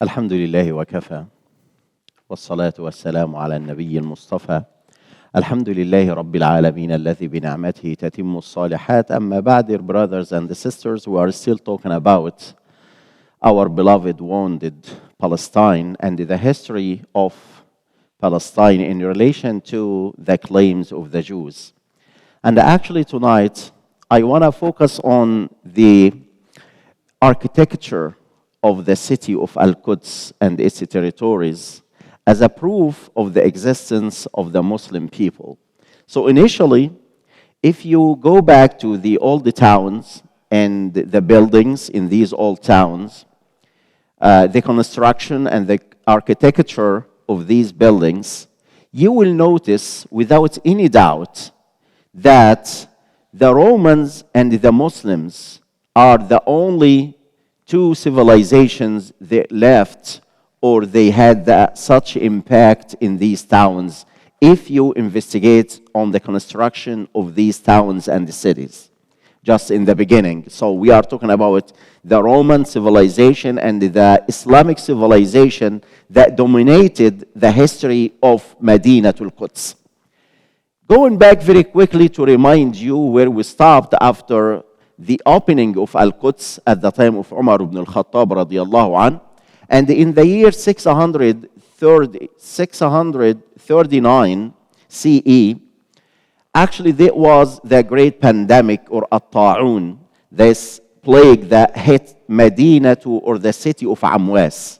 الحمد لله وكفى والصلاة والسلام على النبي المصطفى الحمد لله رب العالمين الذي بنعمته تتم الصالحات. أما بعد, dear brothers and sisters, we are still talking about our beloved wounded Palestine and the history of Palestine in relation to the claims of the Jews. And actually tonight I want to focus on the architecture of the city of Al-Quds and its territories as a proof of the existence of the Muslim people. So initially, if you go back to the old towns and the buildings in these old towns, the construction and the architecture of these buildings, you will notice without any doubt that the Romans and the Muslims are the only two civilizations that left, or they had such impact in these towns if you investigate on the construction of these towns and the cities just in the beginning. So we are talking about the Roman civilization and the Islamic civilization that dominated the history of Madinatul Quds. Going back very quickly to remind you where we stopped after the opening of Al-Quds at the time of Umar ibn al-Khattab radiyallahu anh, and in the year 639 CE, actually there was the great pandemic or at-ta'un, this plague that hit Medina or the city of Amwas.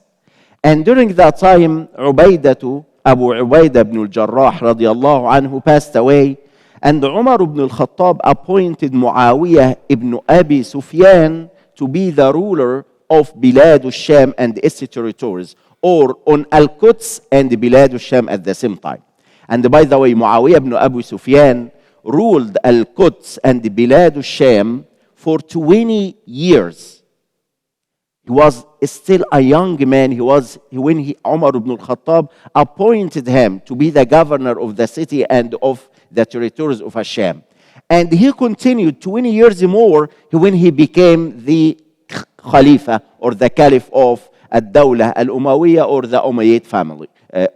And during that time, Abu Ubaidah ibn al-Jarrah radiyallahu anhu passed away, and Umar ibn al-Khattab appointed Muawiyah ibn Abi Sufyan to be the ruler of Bilad al-Sham and its territories, or on Al-Quds and Bilad al-Sham at the same time. And by the way, Muawiyah ibn Abi Sufyan ruled Al-Quds and Bilad al-Sham for 20 years. He was still a young man. When Umar ibn al-Khattab appointed him to be the governor of the city and of the territories of Asham. And he continued 20 years more when he became the Khalifa or the Caliph of Ad-Dawla al-Umayyah or the Umayyad family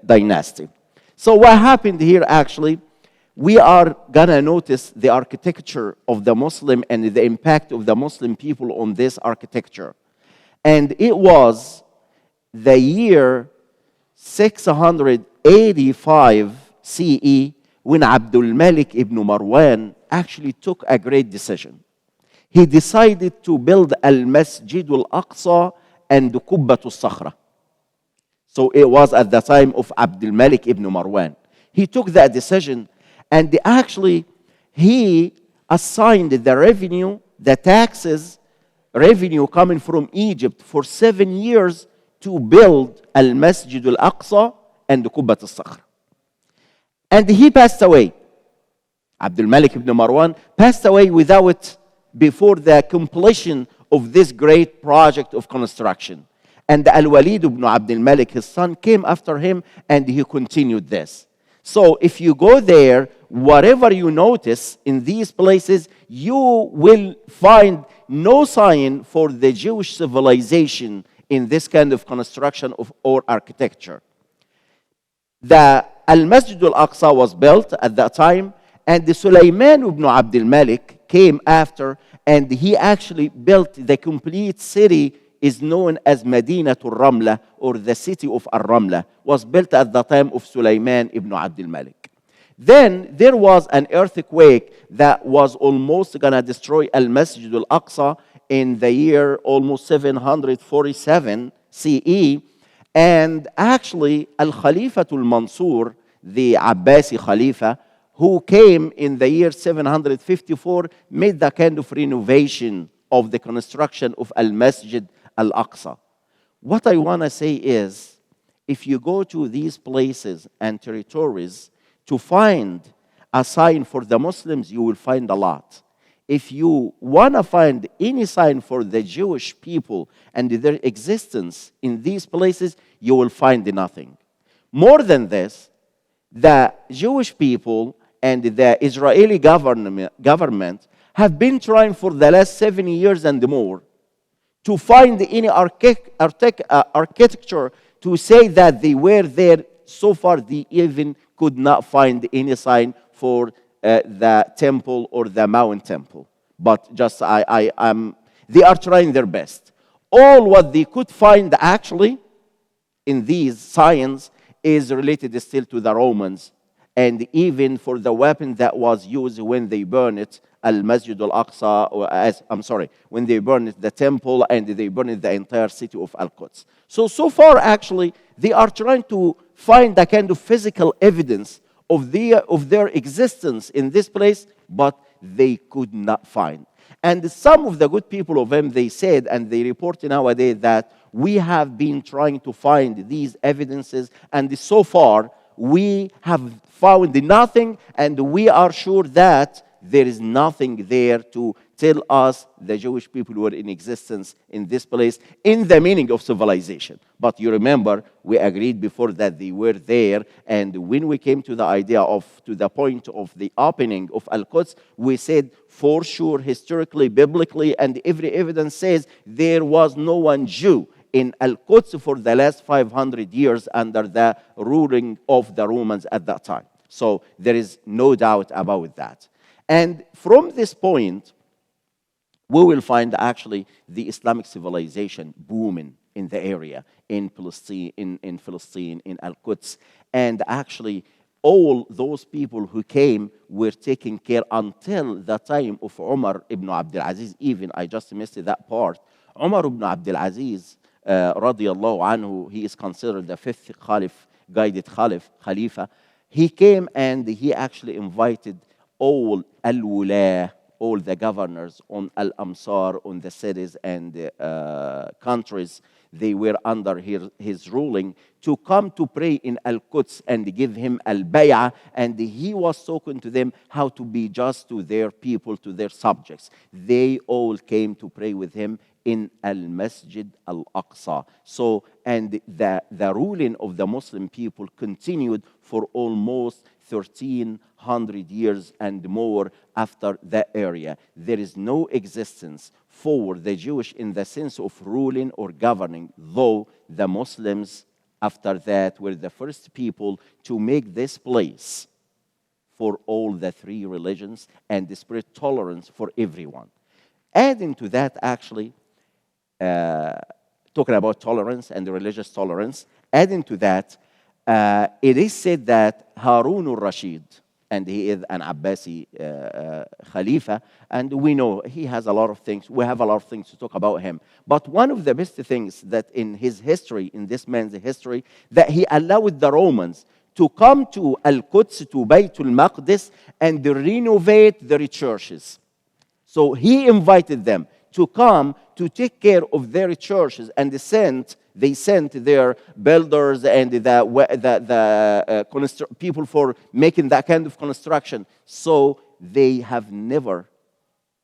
dynasty. So what happened here actually, we are gonna notice the architecture of the Muslim and the impact of the Muslim people on this architecture. And it was the year 685 CE when Abdul Malik ibn Marwan actually took a great decision. He decided to build al-Masjid al-Aqsa and Qubbat al-Sakhra. So it was at the time of Abdul Malik ibn Marwan. He took that decision, and actually he assigned the revenue, the taxes, revenue coming from Egypt for 7 years to build al-Masjid al-Aqsa and Qubbat al-Sakhra. And he passed away. Abdul Malik ibn Marwan passed away before the completion of this great project of construction. And Al-Walid ibn Abdul Malik, his son, came after him, and he continued this. So if you go there, whatever you notice in these places, you will find no sign for the Jewish civilization in this kind of construction or architecture. The Al-Masjid al-Aqsa was built at that time, and the Sulaiman ibn Abdul Malik came after, and he actually built the complete city is known as Madinatul Ramla, or the city of Al-Ramla, was built at the time of Sulaiman ibn Abdul Malik. Then there was an earthquake that was almost going to destroy Al-Masjid al-Aqsa in the year almost 747 CE. And actually, Al-Khalifatul Mansur, the Abbasi Khalifa, who came in the year 754, made the kind of renovation of the construction of Al-Masjid al-Aqsa. What I want to say is, if you go to these places and territories to find a sign for the Muslims, you will find a lot. If you want to find any sign for the Jewish people and their existence in these places, you will find nothing. More than this, the Jewish people and the Israeli government have been trying for the last 70 years and more to find any architecture to say that they were there. So far, they even could not find any sign for the temple or the Mount Temple. But just they are trying their best. All what they could find actually in these signs is related still to the Romans, and even for the weapon that was used when they burned it, al-Masjid al-Aqsa, when they burned the temple and they burned the entire city of Al-Quds. So far, actually, they are trying to find a kind of physical evidence of their existence in this place, but they could not find. And some of the good people of them, they said, and they report nowadays that we have been trying to find these evidences, and so far we have found nothing, and we are sure that there is nothing there to tell us the Jewish people were in existence in this place in the meaning of civilization. But you remember, we agreed before that they were there, and when we came to the point of the opening of Al-Quds, we said for sure, historically, biblically, and every evidence says there was no one Jew in Al-Quds for the last 500 years under the ruling of the Romans at that time. So there is no doubt about that. And from this point, we will find actually the Islamic civilization booming in the area, in Palestine, in Al-Quds. And actually, all those people who came were taken care until the time of Umar ibn Abdul Aziz. Even, I just missed that part. Umar ibn Abdul Aziz, radiyallahu anhu, he is considered the fifth Caliph, guided Khalifa. He came and he actually invited all al-Wula, all the governors on al-Amsar, on the cities and countries they were under his ruling, to come to pray in Al-Quds and give him al-Bay'ah, and he was talking to them how to be just to their people, to their subjects. They all came to pray with him in al-Masjid al-Aqsa. So, and the ruling of the Muslim people continued for almost 1,300 years and more after that area. There is no existence for the Jewish in the sense of ruling or governing, though the Muslims after that were the first people to make this place for all the three religions and spread tolerance for everyone. Adding to that, actually, talking about tolerance and religious tolerance, adding to that, it is said that Harun al-Rashid, and he is an Abbasi Khalifa, and we know he has a lot of things. We have a lot of things to talk about him. But one of the best things that in his history, in this man's history, that he allowed the Romans to come to Al-Quds, to Baytul Maqdis, and renovate their churches. So he invited them to come to take care of their churches, and they sent their builders and the people for making that kind of construction. So they have never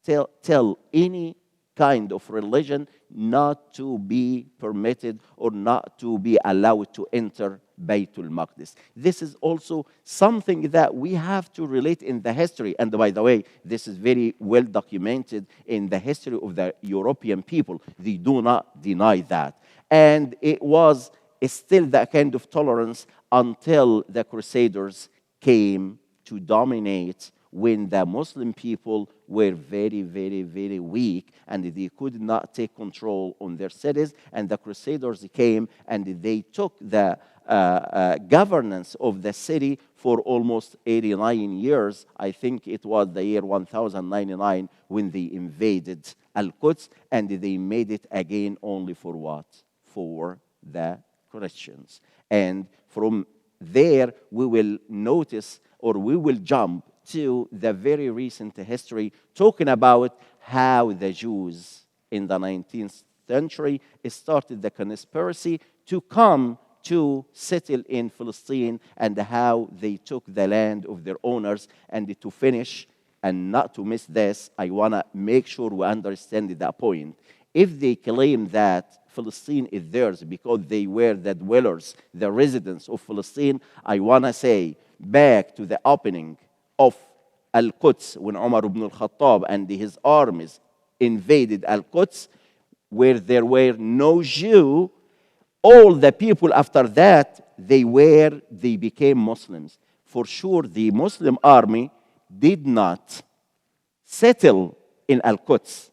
tell any kind of religion not to be permitted or not to be allowed to enter Baytul Maqdis. This is also something that we have to relate in the history. And by the way, this is very well documented in the history of the European people. They do not deny that. And it was still that kind of tolerance until the Crusaders came to dominate, when the Muslim people were very, very, very weak and they could not take control on their cities. And the Crusaders came and they took the governance of the city for almost 89 years. I think it was the year 1099 when they invaded Al-Quds, and they made it again only for what? For the Christians. And from there, we will notice, or we will jump to the very recent history, talking about how the Jews in the 19th century started the conspiracy to come to settle in Palestine, and how they took the land of their owners. And to finish, and not to miss this, I want to make sure we understand that point. If they claim that Palestine is theirs because they were the dwellers, the residents of Palestine, I want to say back to the opening of Al-Quds, when Umar ibn al-Khattab and his armies invaded Al-Quds, where there were no Jew, all the people after that, they became Muslims. For sure, the Muslim army did not settle in Al-Quds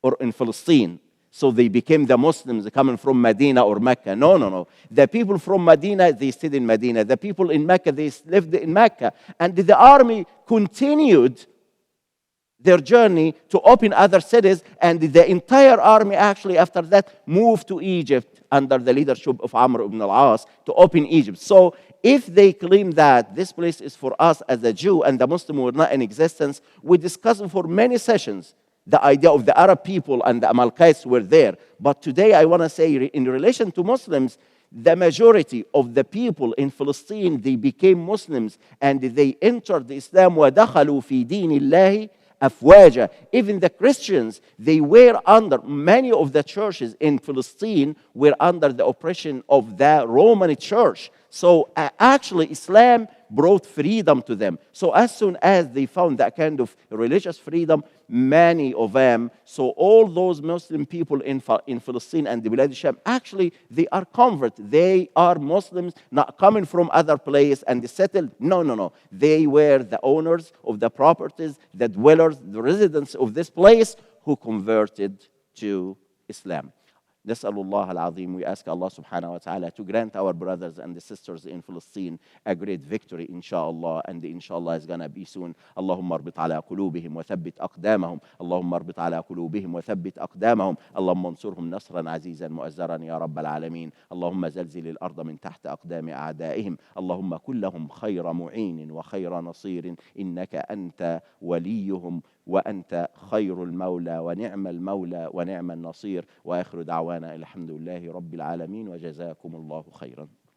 or in Palestine. So they became the Muslims coming from Medina or Mecca. No, no, no. The people from Medina, they stayed in Medina. The people in Mecca, they lived in Mecca. And the army continued their journey to open other cities, and the entire army actually after that moved to Egypt under the leadership of Amr ibn al-As to open Egypt. So if they claim that this place is for us as a Jew and the Muslim were not in existence, we discussed for many sessions the idea of the Arab people and the Amalekites were there. But today I want to say in relation to Muslims, the majority of the people in Palestine, they became Muslims and they entered Islam وَدَخَلُوا فِي دِينِ اللَّهِ أفواجا. Even the Christians, they were under, many of the churches in Palestine were under the oppression of the Roman Church. So actually Islam brought freedom to them. So as soon as they found that kind of religious freedom, many of them, so all those Muslim people in Palestine and the Bilad al-Sham, actually they are converted. They are Muslims, not coming from other places and they settled. No, no, no. They were the owners of the properties, the dwellers, the residents of this place who converted to Islam. نسأل الله العظيم. We ask Allah subhanahu wa ta'ala to grant our brothers and the sisters in Palestine a great victory, inshallah, and inshallah is going to be soon. اللهم اربط على قلوبهم وثبت أقدامهم. اللهم اربط على قلوبهم وثبت أقدامهم. اللهم انصرهم نصرا عزيزا مؤزرا يا رب العالمين. اللهم زلزل الأرض من تحت أقدام أعدائهم. اللهم كن لهم خير معين وخير نصير إنك أنت وليهم وأنت خير المولى ونعم المولى ونعم النصير. وآخر دعوانا الحمد لله رب العالمين وجزاكم الله خيرا.